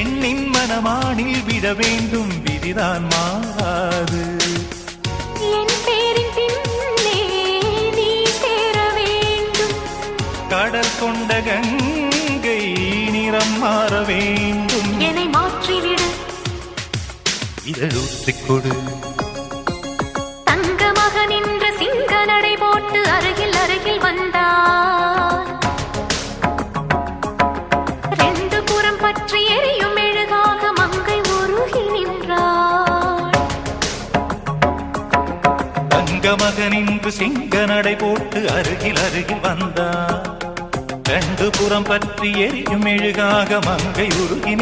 பெண்ணின் மனமானில் விட வேண்டும், விதிதான் மாறாது. என் பேரின் பின்னே நீ சேர வேண்டும். கடல் கொண்ட கங்கை நிறம் மாற வேண்டும். என்னை மாற்றிவிடு, இதழூற்றிக் கொடு. தங்க மகன் என்ற சிங்க நடை போட்டு அருகில் அருகில் வந்தார். ரெண்டு புறம் பற்றி எரியும் மெழுகாக மங்கை உருகி நின்றாள். தங்க மகன் என்று சிங்க நடை போட்டு அருகில் அருகில் வந்தார். ரெண்டு புறம் பற்றி எரியும் மெழுகாக மங்கை உருகி